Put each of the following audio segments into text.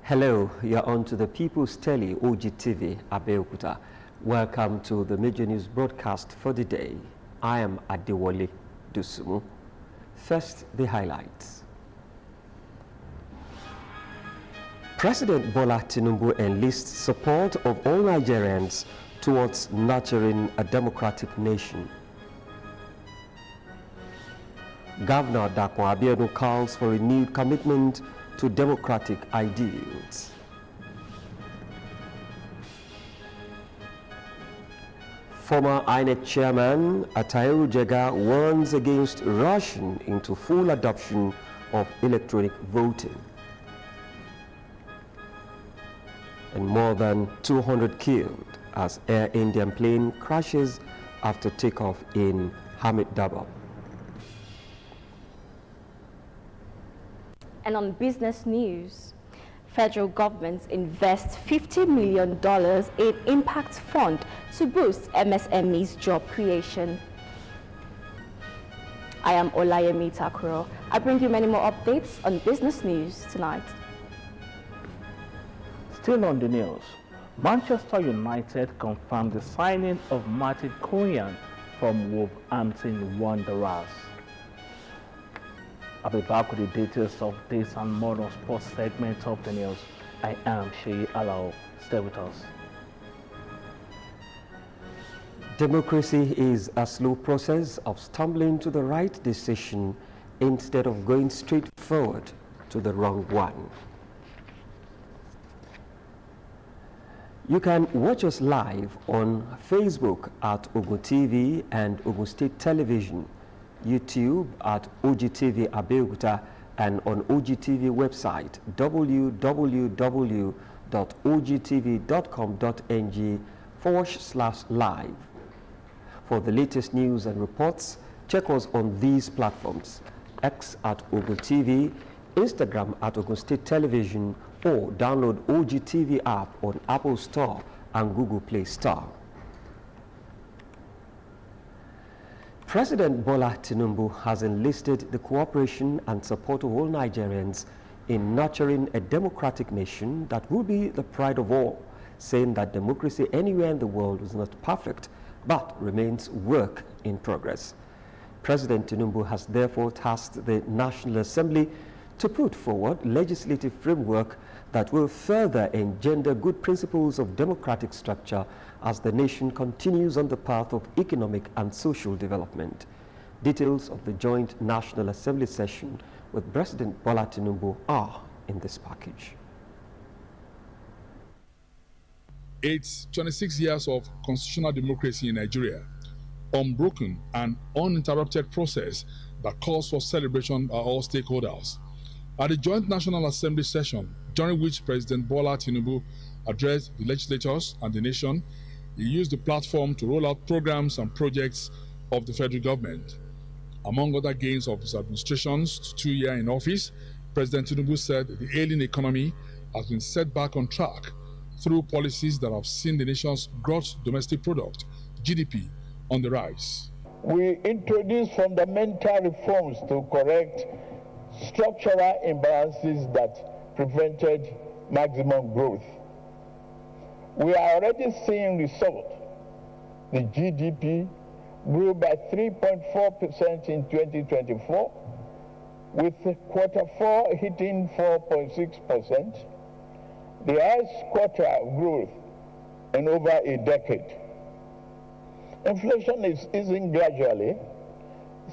Hello, you're on to the People's Tele Ogtv Abeokuta. Welcome to the major news broadcast for the day. I am Adewale Dusumu. First, the highlights. President Bola Tinubu enlists support of all Nigerians towards nurturing a democratic nation. Governor Dapo Abiodun calls for renewed commitment to democratic ideals. Former INEC chairman Atahiru Jega warns against rushing into full adoption of electronic voting. And more than 200 killed as Air Indian plane crashes after takeoff in Hamid-Dabab. And on business news, federal government invests $50 million in Impact Fund to boost MSME's job creation. I am Olayemi Takuro. I bring you many more updates on business news tonight. Still on the news, Manchester United confirmed the signing of Martin Koyan from Wolverhampton Wanderers. I'll be back with the details of this and more on sports segment of the news. I am Sheyi Alao. Stay with us. Democracy is a slow process of stumbling to the right decision instead of going straight forward to the wrong one. You can watch us live on Facebook at Ogtv and Ogun State Television, YouTube at Ogtv Abeokuta, and on Ogtv website www.ogtv.com.ng/live. For the latest news and reports, check us on these platforms: X at Ogtv, Instagram at Ogun State Television, or download Ogtv app on Apple Store and Google Play Store. President Bola Tinubu has enlisted the cooperation and support of all Nigerians in nurturing a democratic nation that will be the pride of all, saying that democracy anywhere in the world is not perfect, but remains work in progress. President Tinubu has therefore tasked the National Assembly to put forward legislative framework that will further engender good principles of democratic structure as the nation continues on the path of economic and social development. Details of the joint National Assembly session with President Bola Tinubu are in this package. It's 26 years of constitutional democracy in Nigeria, unbroken and uninterrupted process that calls for celebration by all stakeholders. At the joint National Assembly session, during which President Bola Tinubu addressed the legislators and the nation, he used the platform to roll out programs and projects of the federal government. Among other gains of his administration's 2 years in office, President Tinubu said the ailing economy has been set back on track through policies that have seen the nation's gross domestic product, GDP, on the rise. We introduced fundamental reforms to correct structural imbalances that prevented maximum growth. We are already seeing results. The GDP grew by 3.4% in 2024, with Q4 hitting 4.6%, the highest quarter of growth in over a decade. Inflation is easing gradually,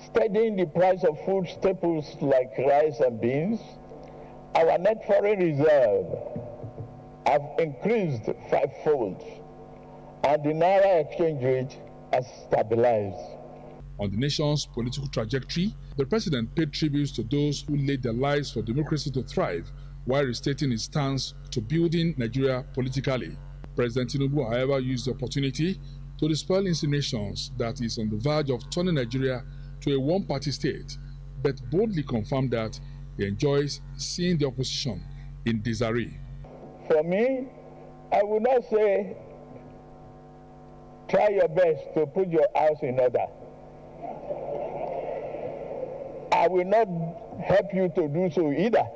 steadying the price of food staples like rice and beans. Our net foreign reserve have increased fivefold, and the Naira exchange rate has stabilized. On the nation's political trajectory, the president paid tributes to those who laid their lives for democracy to thrive, while restating his stance to building Nigeria politically. President Tinubu, however, used the opportunity to dispel insinuations that he is on the verge of turning Nigeria to a one-party state, but boldly confirmed that he enjoys seeing the opposition in disarray. For me, I would not say try your best to put your house in order. I will not help you to do so either.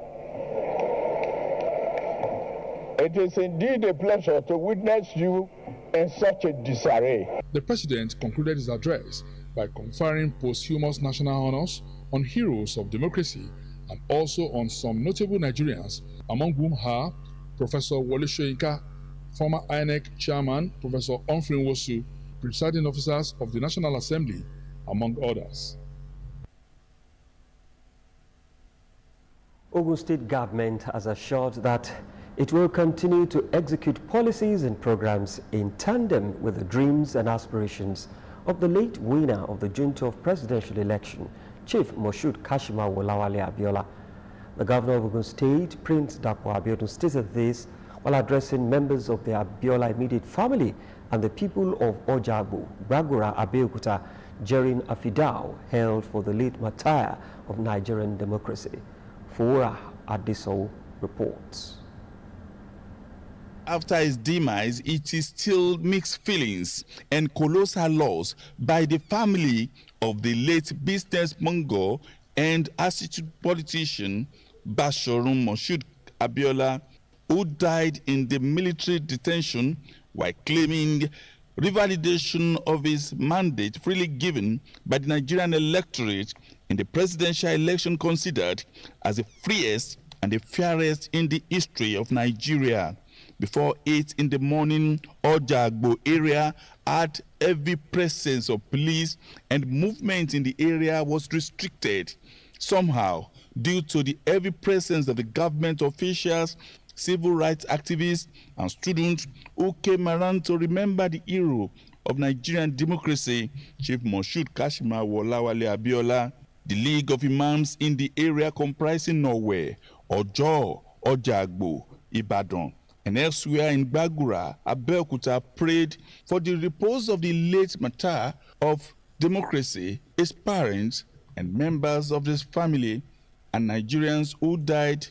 It is indeed a pleasure to witness you in such a disarray. The president concluded his address by conferring posthumous national honors on heroes of democracy and also on some notable Nigerians, among whom are Professor Wole Soyinka, former INEC chairman, Professor Humphrey Nwosu, presiding officers of the National Assembly, among others. Ogun State government has assured that it will continue to execute policies and programs in tandem with the dreams and aspirations of the late winner of the June 12 presidential election, Chief Moshood Kashima Wolawale Abiola. The governor of Ogun State, Prince Dapo Abiodun, stated this while addressing members of the Abiola immediate family and the people of Ojagbo, Bagura, Abeokuta during a fidao held for the late martyr of Nigerian democracy. Fora Adiso reports. After his demise, it is still mixed feelings and colossal loss by the family of the late business mogul and astute politician Basharun Moshood Abiola, who died in the military detention while claiming revalidation of his mandate freely given by the Nigerian electorate in the presidential election considered as the freest and the fairest in the history of Nigeria. Before 8 in the morning, Ojagbo area had heavy presence of police and movement in the area was restricted. Somehow, due to the heavy presence of the government officials, civil rights activists, and students who came around to remember the hero of Nigerian democracy, Chief Moshood Kashima Wolawale Abiola, the League of Imams in the area comprising Norway, Ojo, Ojagbo, Ibadan, and elsewhere in Bagura, Abeokuta prayed for the repose of the late martyr of democracy, his parents, and members of his family, and Nigerians who died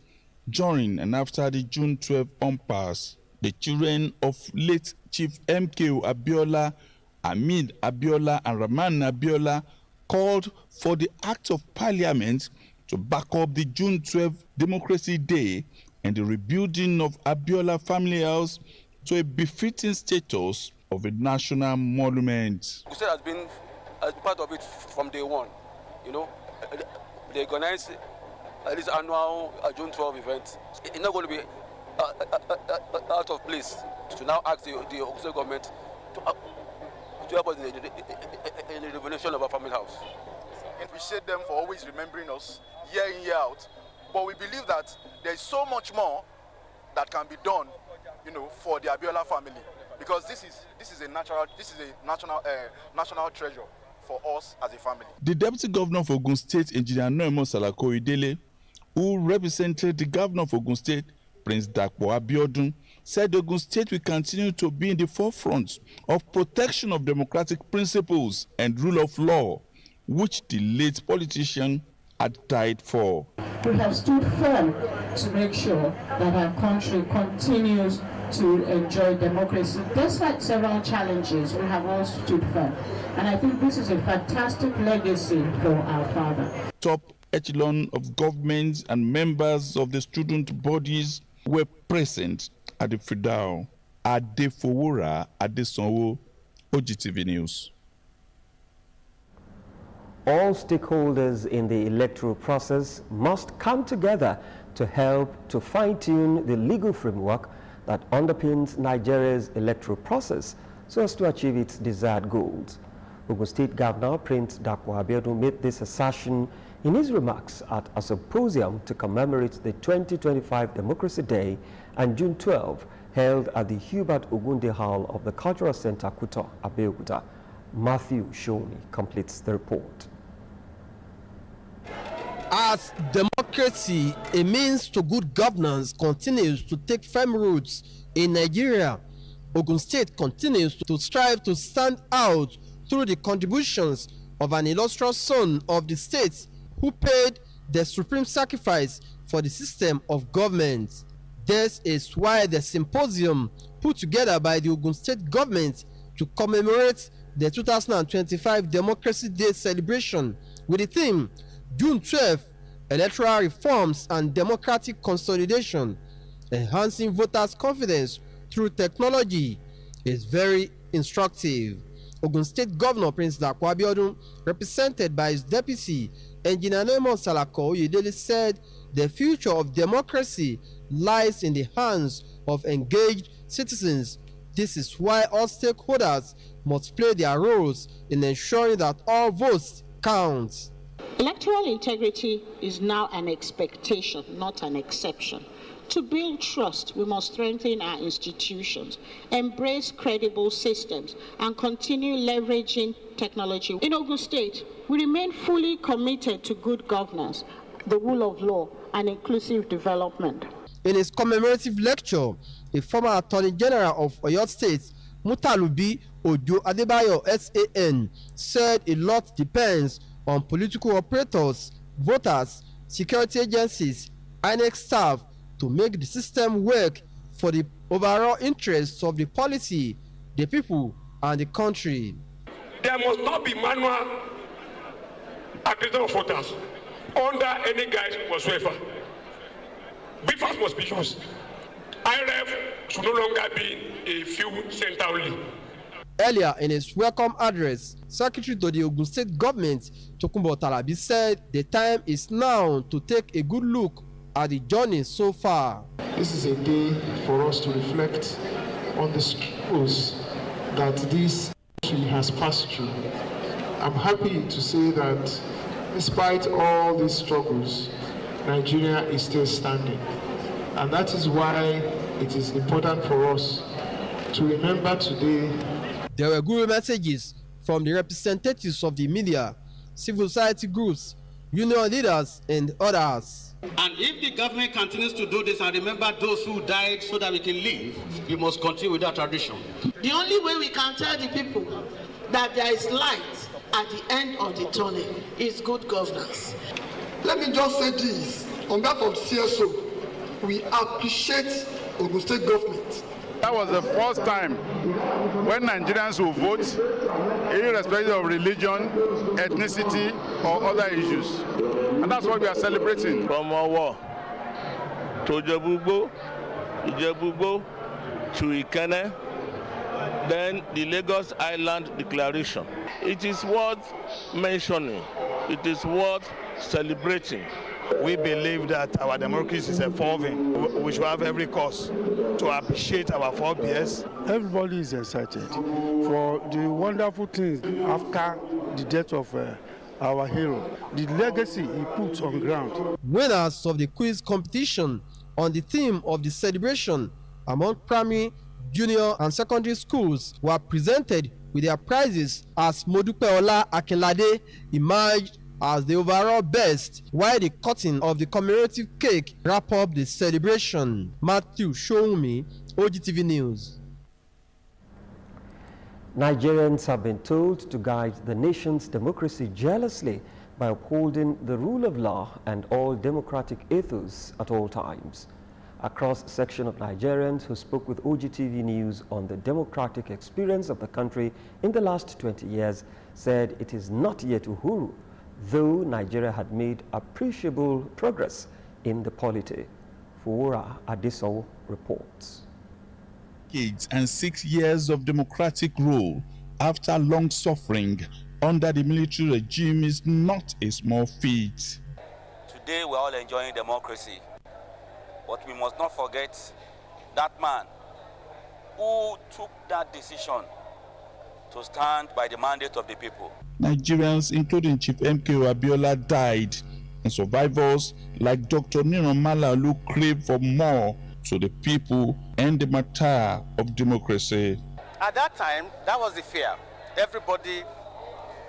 during and after the June 12 impasse. The children of late Chief MKO Abiola, Hamid Abiola, and Rahman Abiola called for the Act of Parliament to back up the June 12 Democracy Day and the rebuilding of Abiola Family House to a befitting status of a national monument. Ogun State has been part of it from day one. You know, they organize this annual June 12 event. It's not going to be out of place to now ask the Ogun State government to help us in the revolution of our family house. We appreciate them for always remembering us year in, year out. But we believe that there's so much more that can be done, you know, for the Abiola family, because this is a national treasure for us as a family. The Deputy Governor of Ogun State, Engineer Noemo Salako Idele, who represented the Governor of Ogun State, Prince Dapo Abiodun, said Ogun State will continue to be in the forefront of protection of democratic principles and rule of law, which the late politician had died for. We have stood firm to make sure that our country continues to enjoy democracy. Despite several challenges, we have all stood firm. And I think this is a fantastic legacy for our father. Top echelon of governments and members of the student bodies were present at the Fidao. Adefowora Adesonwo, Ogtv News. All stakeholders in the electoral process must come together to help to fine-tune the legal framework that underpins Nigeria's electoral process so as to achieve its desired goals. Ogun State Governor Prince Dapo Abiodun made this assertion in his remarks at a symposium to commemorate the 2025 Democracy Day and June 12 held at the Hubert Ogunde Hall of the Cultural Center, Kuto, Abeokuta. Matthew Shoni completes the report. As democracy, a means to good governance, continues to take firm roots in Nigeria, Ogun State continues to strive to stand out through the contributions of an illustrious son of the state who paid the supreme sacrifice for the system of government. This is why the symposium put together by the Ogun State government to commemorate the 2025 Democracy Day celebration with the theme June 12, Electoral Reforms and Democratic Consolidation, enhancing voters' confidence through technology is very instructive. Ogun State Governor Prince Dapo Abiodun, represented by his deputy, Engineer Nemo Salako Oyedele, said the future of democracy lies in the hands of engaged citizens. This is why all stakeholders must play their roles in ensuring that all votes count. Electoral integrity is now an expectation, not an exception. To build trust, we must strengthen our institutions, embrace credible systems, and continue leveraging technology. In Ogun State, we remain fully committed to good governance, the rule of law, and inclusive development. In his commemorative lecture, a former Attorney General of Oyo State, Mutalubi Ojo Adebayo SAN, said a lot depends on political operators, voters, security agencies, INEC staff to make the system work for the overall interests of the policy, the people, and the country. There must not be manual accreditation of voters under any guise whatsoever. BFAS must be used. IREF should no longer be a few center only. Earlier in his welcome address, Secretary to the Ogun State Government, Tokunbo Talabi, said the time is now to take a good look at the journey so far. This is a day for us to reflect on the struggles that this country has passed through. I'm happy to say that despite all these struggles, Nigeria is still standing. And that is why it is important for us to remember today. There were good messages from the representatives of the media, civil society groups, union leaders, and others. And if the government continues to do this and remember those who died so that we can live, we must continue with that tradition. The only way we can tell the people that there is light at the end of the tunnel is good governance. Let me just say this, on behalf of CSO, we appreciate Ogun State government. That was the first time when Nigerians will vote, irrespective of religion, ethnicity, or other issues. And that's what we are celebrating. From Owo to Ijebu to Ikene, then the Lagos Island Declaration. It is worth mentioning. It is worth celebrating. We believe that our democracy is evolving. We should have every cause to appreciate our forebears. Everybody is excited for the wonderful things after the death of our hero, the legacy he puts on ground. Winners of the quiz competition on the theme of the celebration among primary, junior, and secondary schools were presented with their prizes as Modupeola Akinlade emerged as the overall best, while the cutting of the commemorative cake wrap up the celebration. Matthew Shoumi, Ogtv News. Nigerians have been told to guide the nation's democracy jealously by upholding the rule of law and all democratic ethos at all times. A cross-section of Nigerians who spoke with Ogtv News on the democratic experience of the country in the last 20 years said it is not yet Uhuru, though Nigeria had made appreciable progress in the polity. Fuora Adeso reports. Decades and 6 years of democratic rule after long suffering under the military regime is not a small feat. Today we're all enjoying democracy, but we must not forget that man who took that decision to stand by the mandate of the people. Nigerians, including Chief MKO Abiola, died, and survivors like Dr. Nino Malalu crave for more to the people and the matter of democracy. At that time, that was the fear. Everybody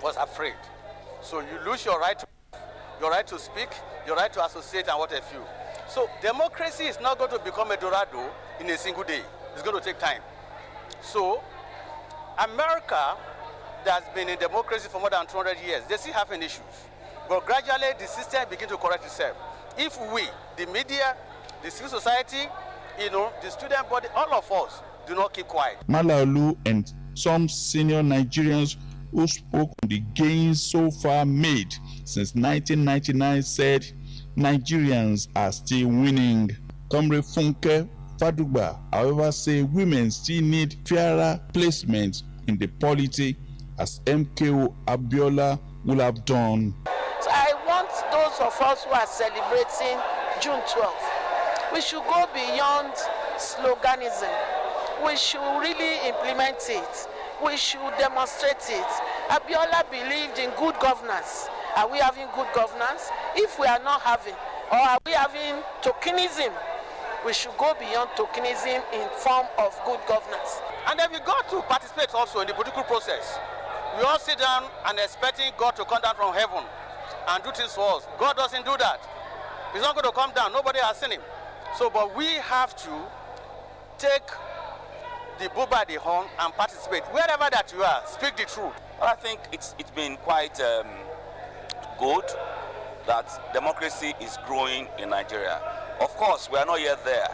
was afraid. So you lose your right to speak, your right to associate, and what have you. So democracy is not going to become a Dorado in a single day. It's going to take time. So America, that has been in democracy for more than 200 years, they still have issues. But gradually, the system begins to correct itself. If we, the media, the civil society, the student body, all of us, do not keep quiet. Malalu and some senior Nigerians who spoke on the gains so far made since 1999 said Nigerians are still winning. Comrade Funke Fadugba, however, say women still need fairer placement in the polity as MKO Abiola will have done. So I want those of us who are celebrating June 12th, we should go beyond sloganism. We should really implement it. We should demonstrate it. Abiola believed in good governance. Are we having good governance? If we are not having, or are we having tokenism? We should go beyond tokenism in form of good governance. And then we got to participate also in the political process. We all sit down and expecting God to come down from heaven and do things for us. God doesn't do that. He's not going to come down. Nobody has seen him. So, but we have to take the bull by the horn and participate. Wherever that you are, speak the truth. I think it's been quite good that democracy is growing in Nigeria. Of course, we are not yet there,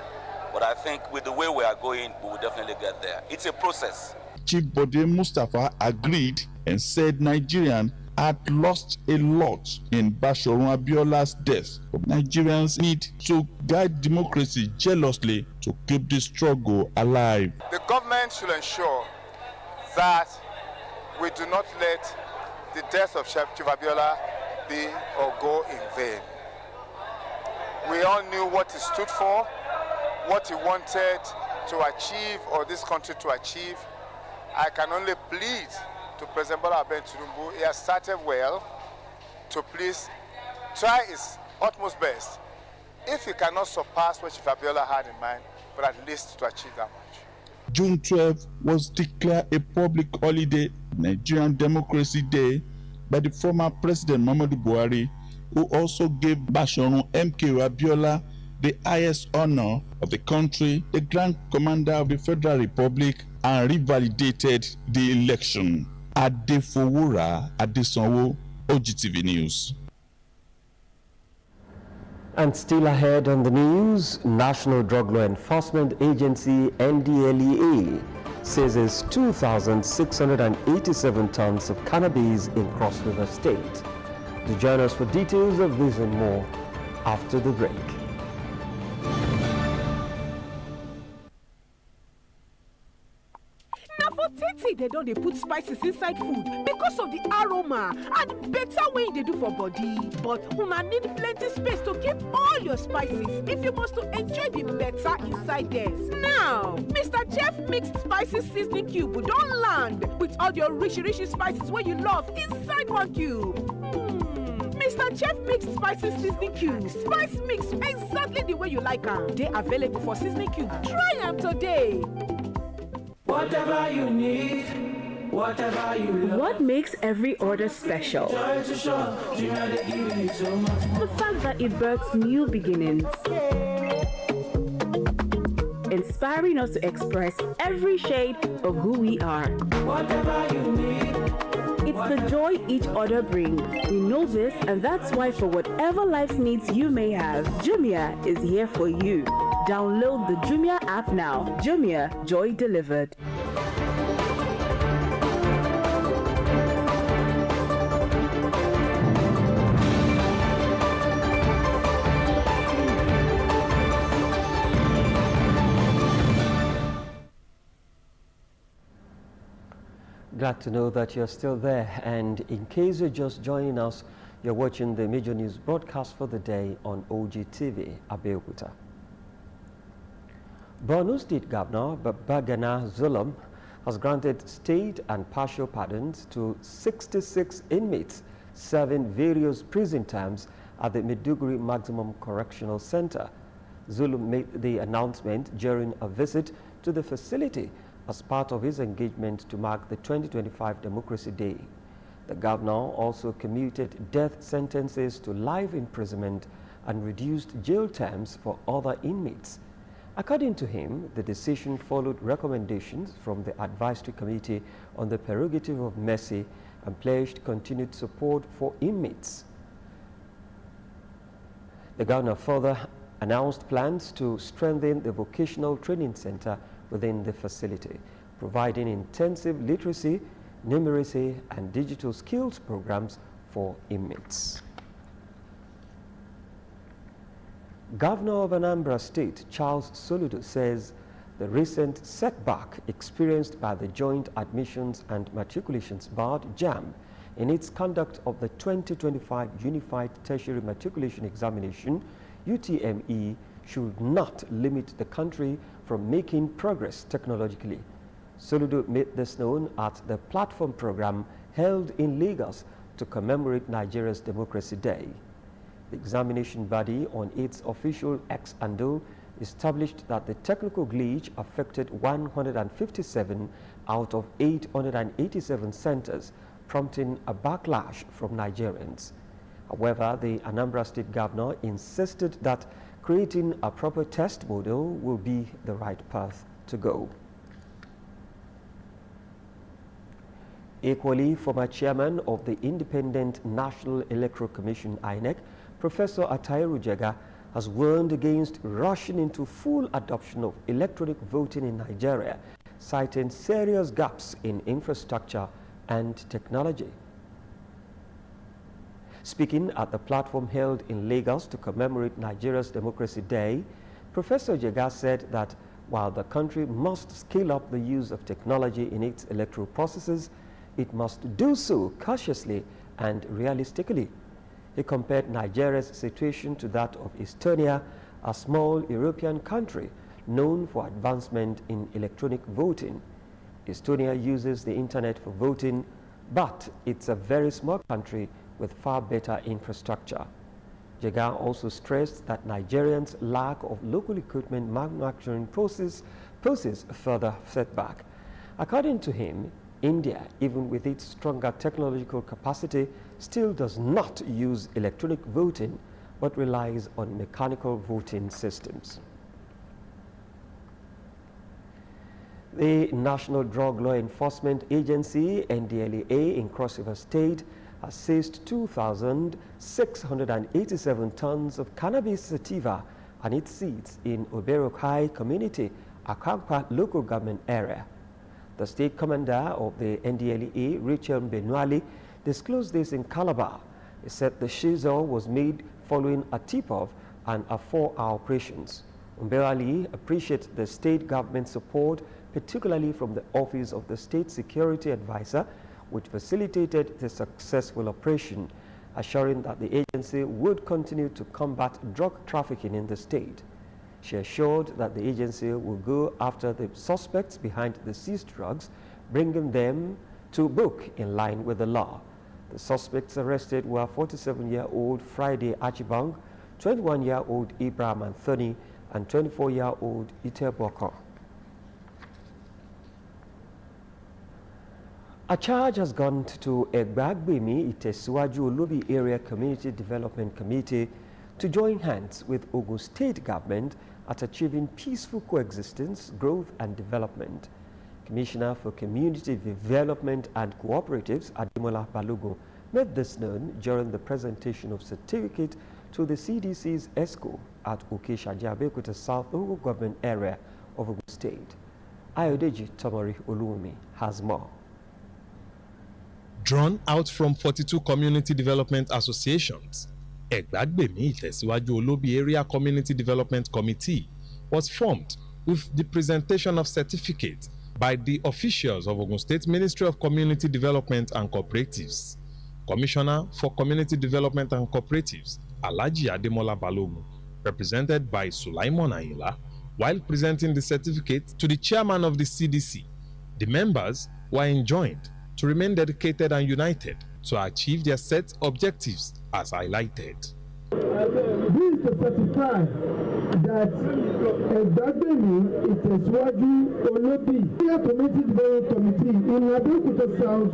but I think with the way we are going, we will definitely get there. It's a process. Chief Bode Mustafa agreed and said Nigerians had lost a lot in Bashorun Abiola's death. But Nigerians need to guide democracy jealously to keep the struggle alive. The government should ensure that we do not let the death of Chief Abiola be or go in vain. We all knew what he stood for, what he wanted to achieve or this country to achieve. I can only plead to President Bola Ahmed Tinubu. He has started well, to please try his utmost best. If he cannot surpass what Chief Abiola had in mind, but at least to achieve that much. June 12 was declared a public holiday, Nigerian Democracy Day, by the former President Muhammadu Buhari, who also gave Bashorun MKO Abiola the highest honor of the country, the Grand Commander of the Federal Republic, and revalidated the election. Adefowora Adesanwo, Ogtv News. And still ahead on the news, National Drug Law Enforcement Agency NDLEA seizes 2,687 tons of cannabis in Cross River State. To join us for details of this and more after the break. For 30, they don't put spices inside food because of the aroma and better way they do for body. But una need plenty space to keep all your spices if you want to enjoy the better inside there. Now, Mr. Chef Mixed Spices Seasoning Cube don't land with all your rich spices where you love inside one cube. Mr. Chef Mixed Spices Seasoning Cube. Spice mix exactly the way you like them. They available for seasoning cube. Try them today. Whatever you need, whatever you love. What makes every order special? The fact that it births new beginnings. Inspiring us to express every shade of who we are. Whatever you need. It's the joy each order brings. We know this, and that's why for whatever life's needs you may have, Jumia is here for you. Download the Jumia app now. Jumia, joy delivered. Glad to know that you're still there, and in case you're just joining us, you're watching the major news broadcast for the day on Ogtv, Abeokuta. Borno State Governor Babagana Zulum has granted state and partial pardons to 66 inmates serving various prison terms at the Maiduguri Maximum Correctional Center. Zulum made the announcement during a visit to the facility as part of his engagement to mark the 2025 Democracy Day. The governor also commuted death sentences to life imprisonment and reduced jail terms for other inmates. According to him, the decision followed recommendations from the Advisory Committee on the Prerogative of Mercy and pledged continued support for inmates. The governor further announced plans to strengthen the vocational training center within the facility, providing intensive literacy, numeracy, and digital skills programs for inmates. Governor of Anambra State, Charles Soludo, says the recent setback experienced by the Joint Admissions and Matriculations Board, JAMB, in its conduct of the 2025 Unified Tertiary Matriculation Examination, UTME, should not limit the country from making progress technologically. Soludo made this known at the platform program held in Lagos to commemorate Nigeria's Democracy Day. The examination body, on its official X handle, established that the technical glitch affected 157 out of 887 centers, prompting a backlash from Nigerians. However, the Anambra State governor insisted that creating a proper test model will be the right path to go. Equally, former chairman of the Independent National Electoral Commission, INEC, Professor Atairu Jega, has warned against rushing into full adoption of electronic voting in Nigeria, citing serious gaps in infrastructure and technology. Speaking at the platform held in Lagos to commemorate Nigeria's Democracy Day, Professor Jega said that while the country must scale up the use of technology in its electoral processes, it must do so cautiously and realistically. He compared Nigeria's situation to that of Estonia, a small European country known for advancement in electronic voting. Estonia uses the internet for voting, but it's a very small country with far better infrastructure. Jega also stressed that Nigerians' lack of local equipment manufacturing poses further setback. According to him, India, even with its stronger technological capacity, still does not use electronic voting but relies on mechanical voting systems. The National Drug Law Enforcement Agency, NDLEA, in Cross River State has seized 2,687 tons of cannabis sativa and its seeds in Oberokai community, Akankwa local government area. The state commander of the NDLEA, Rachel Benuali, disclosed this in Calabar. He said the seizure was made following a tip-off and a 4-hour operations. Benuali appreciates the state government support, particularly from the Office of the State Security Advisor, which facilitated the successful operation, assuring that the agency would continue to combat drug trafficking in the state. She assured that the agency will go after the suspects behind the seized drugs, bringing them to book in line with the law. The suspects arrested were 47-year-old Friday Achibang, 21-year-old Ibrahim Anthony, and 24-year-old Ite Boko. A charge has gone to Egbagbemi Itesiwaju Olobi Area Community Development Committee to join hands with Ogun State government at achieving peaceful coexistence, growth and development. Commissioner for Community Development and Cooperatives, Ademola Balogun, made this known during the presentation of certificate to the CDC's ESCO at Okeshaji Abeokuta South Local Government Area of Ogun State. Ayodeji Tomori Oluwumi has more. Drawn out from 42 community development associations, Egbagbemi Itesiwaju Olobi Area Community Development Committee was formed with the presentation of certificates by the officials of Ogun State Ministry of Community Development and Cooperatives. Commissioner for Community Development and Cooperatives, Alhaji Ademola Balogun, represented by Sulaimon Ayinla, while presenting the certificate to the chairman of the CDC. The members were enjoined to remain dedicated and united to achieve their set objectives as highlighted. This is to certify that Egbagbemi Itesiwaju Olobi Area Community Development Committee in Abeokuta South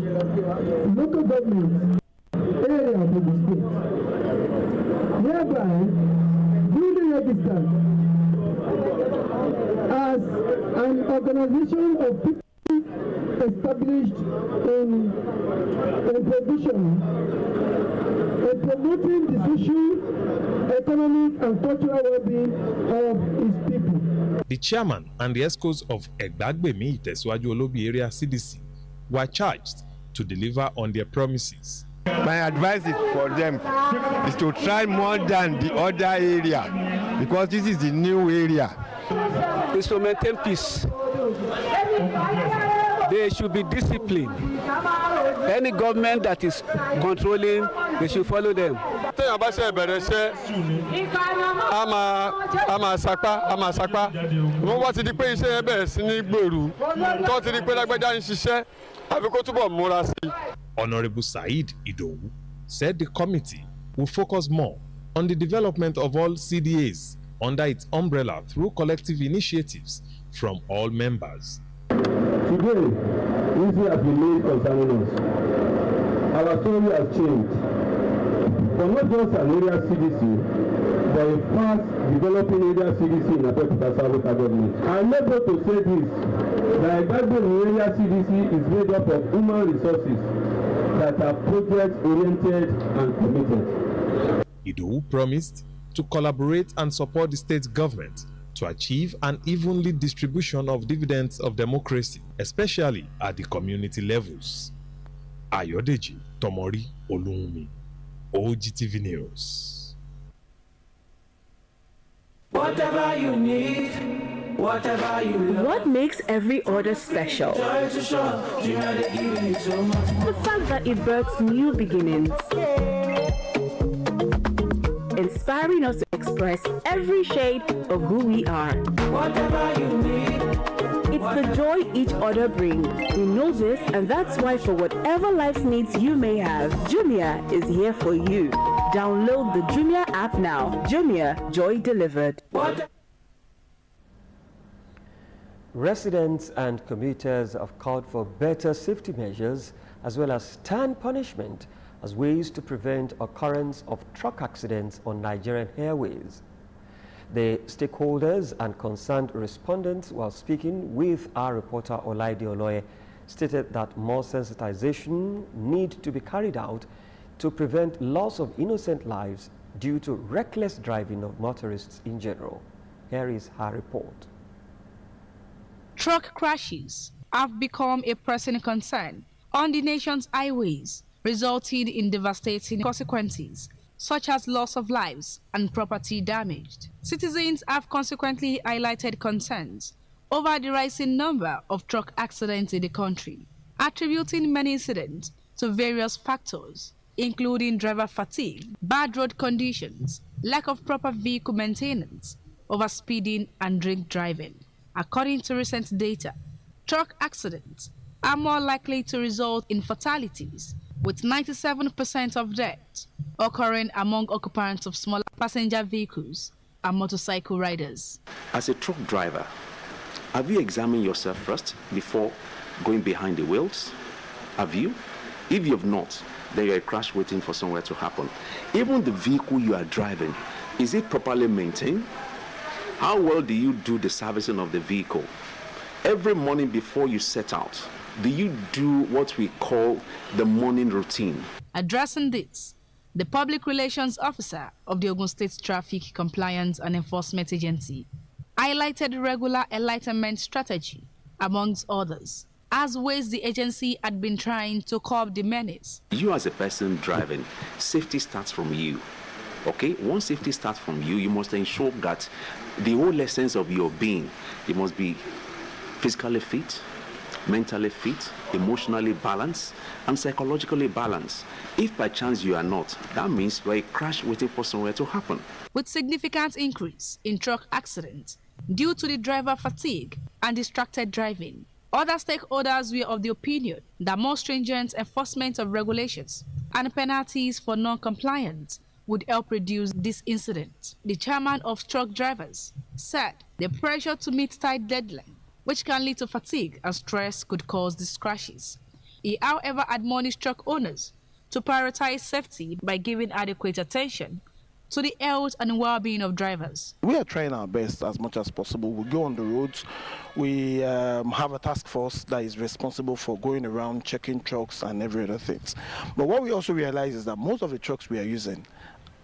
Local Government Area of Ogun State, hereby duly registered as an organization of people established in provision and promoting the social, economic and cultural well-being of its people. The chairman and the ESCOs of Egbagbemi Itesiwaju Olobi Area CDC were charged to deliver on their promises. My advice for them is to try more than the other area because this is the new area. Is to maintain peace. They should be disciplined. Any government that is controlling, they should follow them. téèyàn bá ṣe bẹ̀rẹ̀ iṣẹ́ a máa sapá wọ́n wá ti di pé iṣẹ́ yẹn bẹ̀rẹ̀ sí ní gbèrú tó ti di pé lágbájá ń ṣiṣẹ́ àfi kó túbọ̀ múra sí i. Honorable Said Idowu said the committee will focus more on the development of all CDAs under its umbrella through collective initiatives from all members. Today, history has been made concerning us. Our story has changed. From not just an area CDC, but a fast developing area CDC in Abeokuta South Local Government. I'm able to say this, that Egbagbemi area CDC is made up of human resources that are project-oriented and committed. Idowu promised to collaborate and support the state government to achieve an evenly distribution of dividends of democracy, especially at the community levels. Ayodeji Tomori Olunmi, Ogtv News. Whatever you need, whatever you love. What makes every order special? The fact that it births new beginnings, inspiring us to express every shade of who we are. Whatever you need. It's the joy each order brings. We know this, and that's why for whatever life's needs you may have, Jumia is here for you. Download the Jumia app now. Jumia, joy delivered. Residents and commuters have called for better safety measures as well as stern punishment as ways to prevent occurrence of truck accidents on Nigerian airways. The stakeholders and concerned respondents, while speaking with our reporter Olaide Oloye, stated that more sensitization need to be carried out to prevent loss of innocent lives due to reckless driving of motorists in general. Here is her report. Truck crashes have become a pressing concern on the nation's highways, resulting in devastating consequences such as loss of lives and property damaged. Citizens have consequently highlighted concerns over the rising number of truck accidents in the country, attributing many incidents to various factors, including driver fatigue, bad road conditions, lack of proper vehicle maintenance, overspeeding, and drink driving. According to recent data, truck accidents are more likely to result in fatalities, with 97% of deaths occurring among occupants of smaller passenger vehicles and motorcycle riders. As a truck driver, have you examined yourself first before going behind the wheels? Have you? If you have not, then you're a crash waiting for somewhere to happen. Even the vehicle you are driving, is it properly maintained? How well do you do the servicing of the vehicle? Every morning before you set out, do you do what we call the morning routine? Addressing this, the Public Relations Officer of the Ogun State Traffic Compliance and Enforcement Agency highlighted regular enlightenment strategy, amongst others, as ways the agency had been trying to curb the menace. You as a person driving, safety starts from you. Okay, once safety starts from you, you must ensure that the whole essence of your being, you must be physically fit, mentally fit, emotionally balanced, and psychologically balanced. If by chance you are not, that means you are a crash waiting for somewhere to happen. With significant increase in truck accidents due to the driver fatigue and distracted driving, other stakeholders were of the opinion that more stringent enforcement of regulations and penalties for non-compliance would help reduce this incident. The chairman of truck drivers said the pressure to meet tight deadlines, which can lead to fatigue and stress, could cause these crashes. He, however, admonished truck owners to prioritize safety by giving adequate attention to the health and well-being of drivers. We are trying our best as much as possible. We go on the roads. We have a task force that is responsible for going around checking trucks and every other thing. But what we also realize is that most of the trucks we are using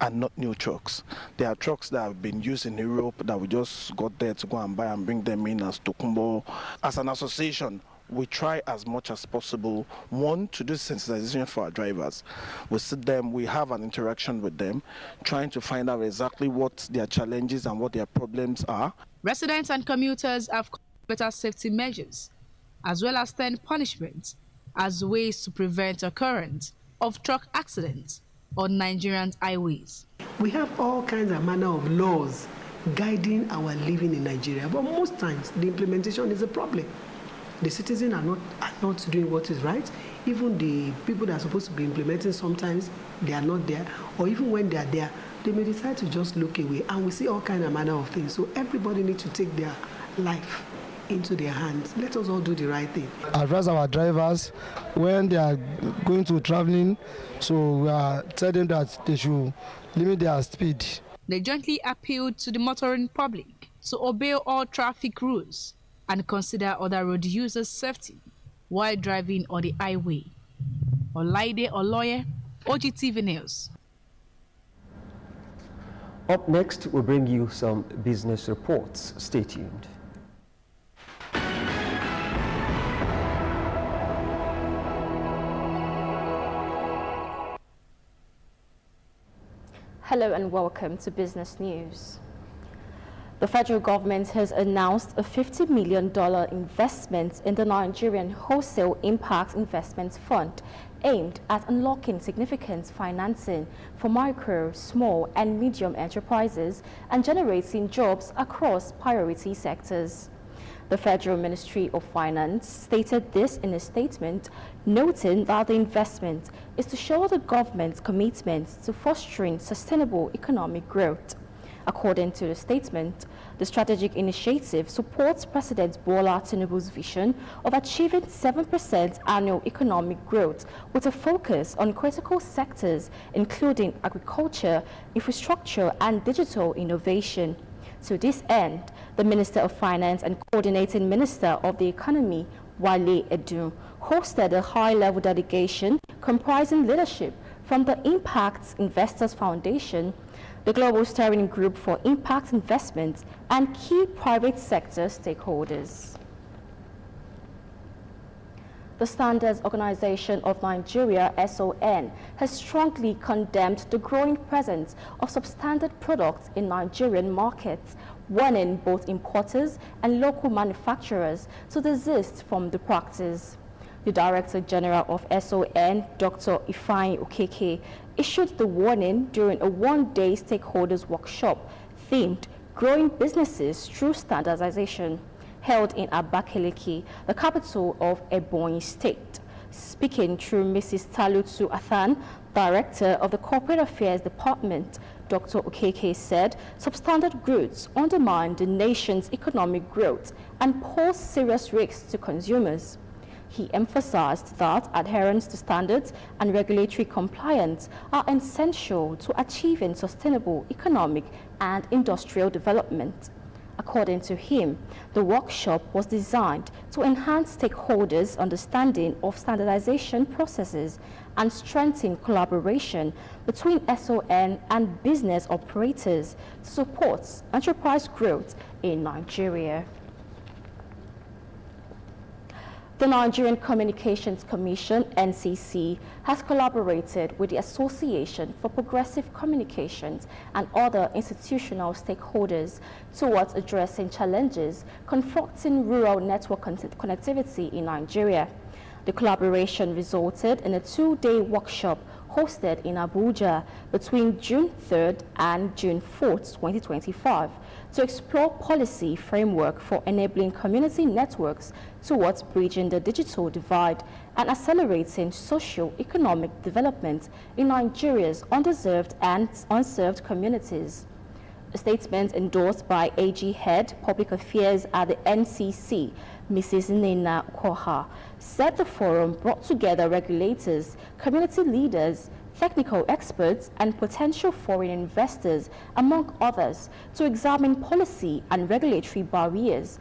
are not new trucks. They are trucks that have been used in Europe that we just got there to go and buy and bring them in as Tokumbo. As an association, we try as much as possible, one, to do sensitization for our drivers. We sit them, we have an interaction with them, trying to find out exactly what their challenges and what their problems are. Residents and commuters have better safety measures, as well as stern punishments, as ways to prevent occurrence of truck accidents on Nigerian highways. We have all kinds of manner of laws guiding our living in Nigeria, but most times the implementation is a problem. The citizens are not doing what is right. Even the people that are supposed to be implementing, sometimes they are not there, or even when they are there, they may decide to just look away, and we see all kinds of manner of things. So everybody needs to take their life into their hands. Let us all do the right thing. Advise our drivers when they are going to traveling, so we are telling them that they should limit their speed. They jointly appealed to the motoring public to obey all traffic rules and consider other road users' safety while driving on the highway. Olaide Oloye, Ogtv News. Up next, we'll bring you some business reports. Stay tuned. Hello and welcome to Business News. The federal government has announced a $50 million investment in the Nigerian Wholesale Impact Investment Fund aimed at unlocking significant financing for micro, small and medium enterprises and generating jobs across priority sectors. The Federal Ministry of Finance stated this in a statement, noting that the investment is to show the government's commitment to fostering sustainable economic growth. According to the statement, the strategic initiative supports President Bola Tinubu's vision of achieving 7% annual economic growth with a focus on critical sectors including agriculture, infrastructure and digital innovation. To this end, the Minister of Finance and Coordinating Minister of the Economy, Wale Edun, hosted a high-level delegation comprising leadership from the Impact Investors Foundation, the Global Steering Group for Impact Investments, and key private sector stakeholders. The Standards Organization of Nigeria, SON, has strongly condemned the growing presence of substandard products in Nigerian markets, warning both importers and local manufacturers to desist from the practice. The Director General of SON, Dr. Ifeanyi Okeke, issued the warning during a one-day stakeholders workshop themed Growing Businesses Through Standardization, held in Abakaliki, the capital of Ebonyi State. Speaking through Mrs. Talutsu Athan, Director of the Corporate Affairs Department, Dr. Okeke said substandard goods undermine the nation's economic growth and pose serious risks to consumers. He emphasized that adherence to standards and regulatory compliance are essential to achieving sustainable economic and industrial development. According to him, the workshop was designed to enhance stakeholders' understanding of standardization processes and strengthen collaboration between SON and business operators to support enterprise growth in Nigeria. The Nigerian Communications Commission, NCC, has collaborated with the Association for Progressive Communications and other institutional stakeholders towards addressing challenges confronting rural network connectivity in Nigeria. The collaboration resulted in a two-day workshop hosted in Abuja between June 3rd and June 4th, 2025, to explore policy framework for enabling community networks towards bridging the digital divide and accelerating socio-economic development in Nigeria's underserved and unserved communities. A statement endorsed by AG Head Public Affairs at the NCC, Mrs. Nena Koha, said the forum brought together regulators, community leaders, technical experts, and potential foreign investors, among others, to examine policy and regulatory barriers,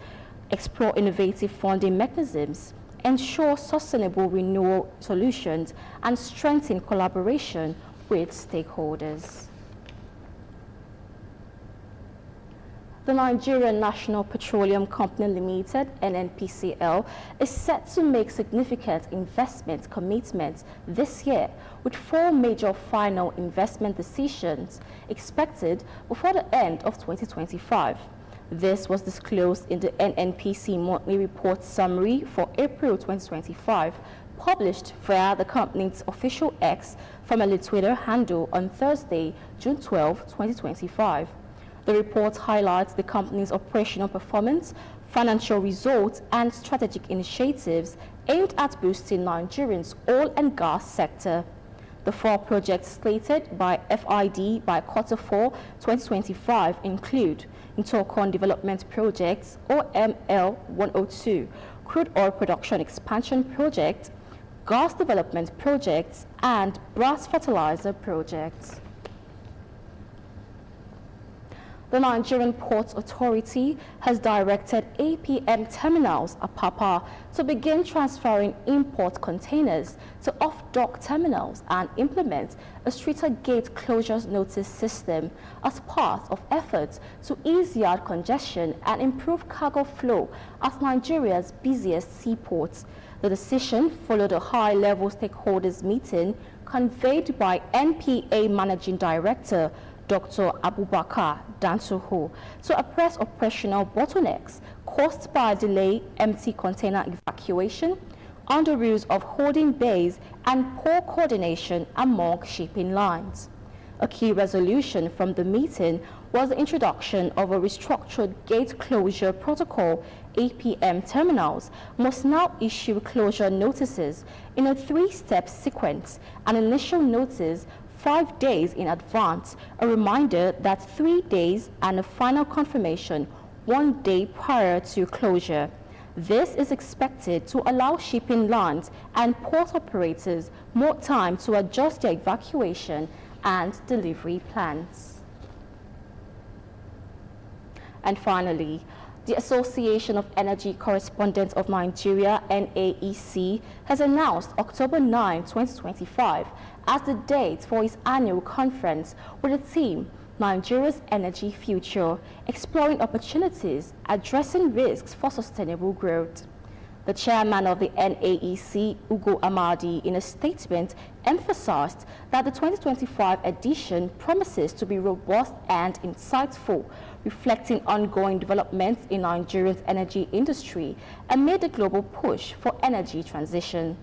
explore innovative funding mechanisms, ensure sustainable renewal solutions, and strengthen collaboration with stakeholders. The Nigerian National Petroleum Company Limited, NNPCL, is set to make significant investment commitments this year, with 4 major final investment decisions expected before the end of 2025. This was disclosed in the NNPC Monthly Report Summary for April 2025, published via the company's official X family Twitter handle on Thursday, June 12, 2025. The report highlights the company's operational performance, financial results, and strategic initiatives aimed at boosting Nigeria's oil and gas sector. The 4 projects slated by FID by Q4 2025 include Ntokon Development Projects, OML 102, Crude Oil Production Expansion Project, Gas Development Projects, and Brass Fertilizer Projects. The Nigerian Ports Authority has directed APM terminals Apapa to begin transferring import containers to off-dock terminals and implement a stricter gate closures notice system as part of efforts to ease yard congestion and improve cargo flow at Nigeria's busiest seaports. The decision followed a high-level stakeholders meeting convened by NPA Managing Director Dr. Abubakar Dansuhu to address operational bottlenecks caused by delay, empty container evacuation, under rules of holding bays, and poor coordination among shipping lines. A key resolution from the meeting was the introduction of a restructured gate closure protocol. APM terminals must now issue closure notices in a 3-step sequence: an initial notice 5 days in advance, a reminder that 3 days, and a final confirmation 1 day prior to closure. This is expected to allow shipping lines and port operators more time to adjust their evacuation and delivery plans. And finally, the Association of Energy Correspondents of Nigeria, NAEC, has announced October 9, 2025 as the date for its annual conference with the theme Nigeria's Energy Future, exploring opportunities, addressing risks for sustainable growth. The chairman of the NAEC, Ugo Amadi, in a statement emphasized that the 2025 edition promises to be robust and insightful, reflecting ongoing developments in Nigeria's energy industry amid the global push for energy transition.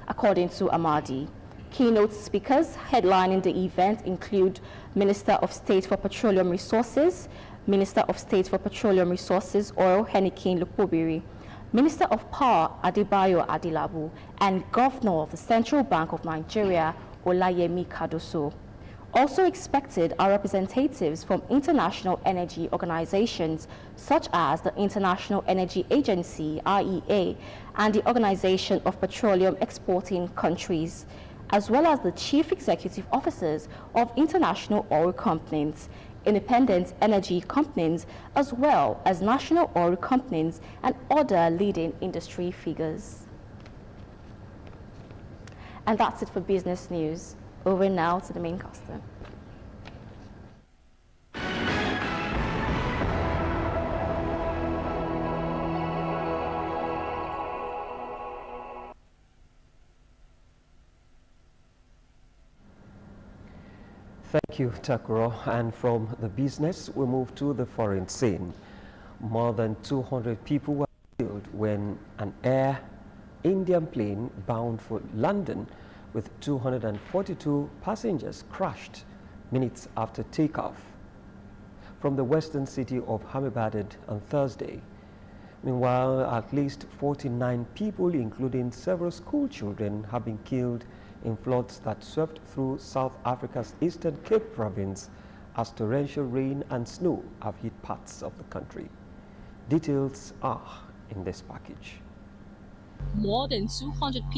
According to Amadi, keynote speakers headlining the event include Minister of State for Petroleum Resources, Minister of State for Petroleum Resources Oil Henikin Lukobiri, Minister of Power Adebayo Adilabu, and Governor of the Central Bank of Nigeria Olayemi Kadoso. Also expected are representatives from international energy organizations such as the International Energy Agency, IEA, and the Organization of Petroleum Exporting Countries, as well as the chief executive officers of international oil companies, independent energy companies, as well as national oil companies and other leading industry figures. And that's it for business news. Over now to the main caster. Thank you, Takuro. And from the business, we move to the foreign scene. More than 200 people were killed when an Air Indian plane bound for London with 242 passengers crashed minutes after takeoff from the western city of Ahmedabad on Thursday. Meanwhile, at least 49 people, including several school children, have been killed in floods that swept through South Africa's Eastern Cape province as torrential rain and snow have hit parts of the country. Details are in this package. More than 200 people